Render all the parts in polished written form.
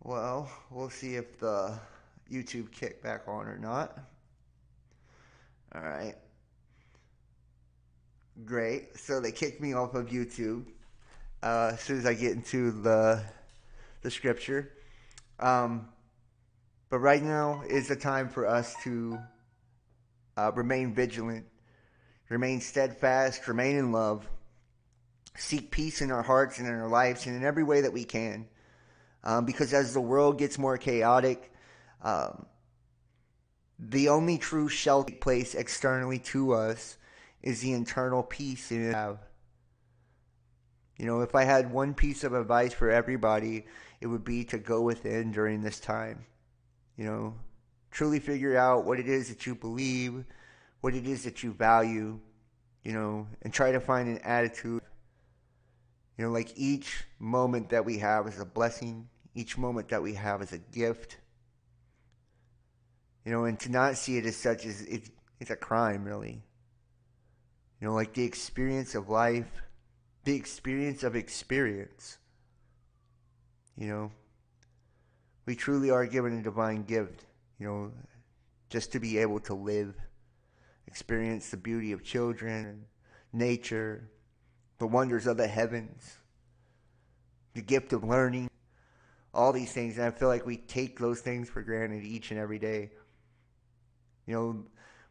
Well, we'll see if the YouTube kick back on or not. All right. Great. So they kicked me off of YouTube as soon as I get into the scripture. Um, but right now is the time for us to remain vigilant, remain steadfast, remain in love, seek peace in our hearts and in our lives and in every way that we can. Because as the world gets more chaotic, um, the only true shelter place externally to us is the internal peace we have. You know, if I had one piece of advice for everybody, it would be to go within during this time. You know, truly figure out what it is that you believe, what it is that you value, you know, and try to find an attitude. You know, like each moment that we have is a blessing, each moment that we have is a gift. You know, and to not see it as such is it's a crime, really. You know, like the experience of life, the experience of experience. You know, we truly are given a divine gift, you know, just to be able to live, experience the beauty of children, nature, the wonders of the heavens, the gift of learning, all these things. And I feel like we take those things for granted each and every day. You know,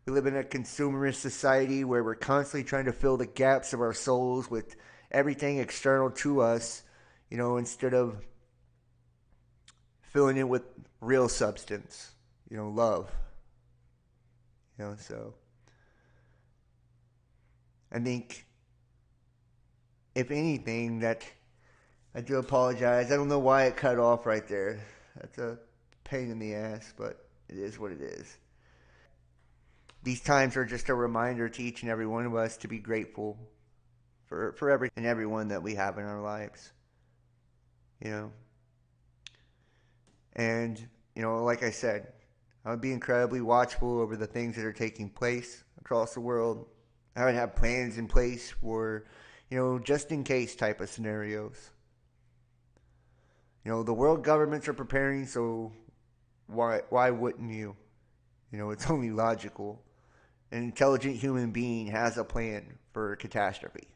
we live in a consumerist society where we're constantly trying to fill the gaps of our souls with everything external to us, you know, instead of filling it with real substance, you know, love. You know, so I think if anything, that I do apologize. I don't know why it cut off right there. That's a pain in the ass, but it is what it is. These times are just a reminder to each and every one of us to be grateful for every and everyone that we have in our lives. You know? And, you know, like I said, I would be incredibly watchful over the things that are taking place across the world. I would have plans in place for, you know, just in case type of scenarios. You know, the world governments are preparing, so why wouldn't you? You know, it's only logical. An intelligent human being has a plan for catastrophe.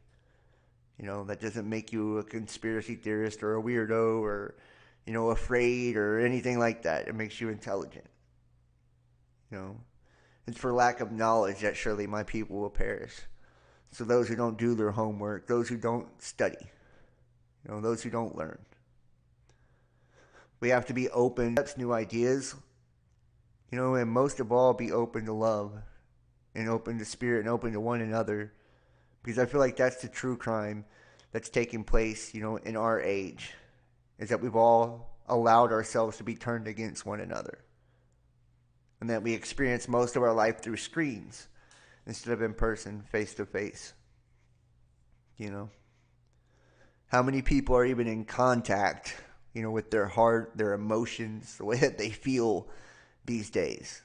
You know, that doesn't make you a conspiracy theorist or a weirdo or, you know, afraid or anything like that. It makes you intelligent. You know, it's for lack of knowledge that surely my people will perish. So those who don't do their homework, those who don't study, you know, those who don't learn. We have to be open to new ideas, you know, and most of all, be open to love and open to spirit and open to one another. Because I feel like that's the true crime that's taking place, you know, in our age, is that we've all allowed ourselves to be turned against one another. And that we experience most of our life through screens instead of in person, face to face. You know, how many people are even in contact, you know, with their heart, their emotions, the way that they feel these days?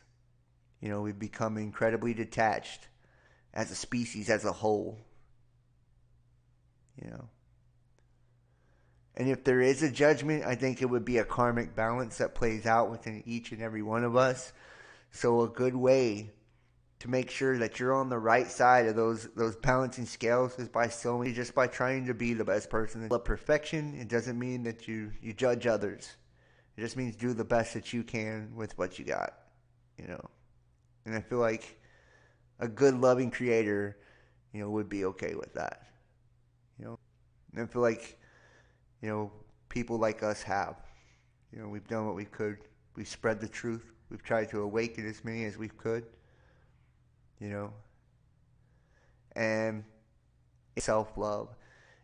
You know, we've become incredibly detached as a species, as a whole. You know, and if there is a judgment, I think it would be a karmic balance that plays out within each and every one of us. So a good way to make sure that you're on the right side of those balancing scales is just by trying to be the best person. Love perfection. It doesn't mean that you judge others. It just means do the best that you can with what you got. You know, and I feel like a good loving creator, you know, would be okay with that. You know, and I feel like, you know, people like us have. You know, we've done what we could. We've spread the truth. We've tried to awaken as many as we could. You know, and self-love,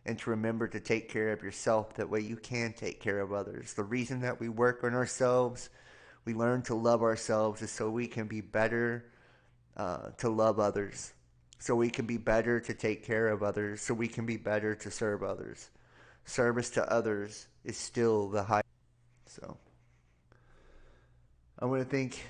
and to remember to take care of yourself. That way you can take care of others. The reason that we work on ourselves, we learn to love ourselves, is so we can be better to love others, so we can be better to take care of others, so we can be better to serve others. Service to others is still the high. So I want to thank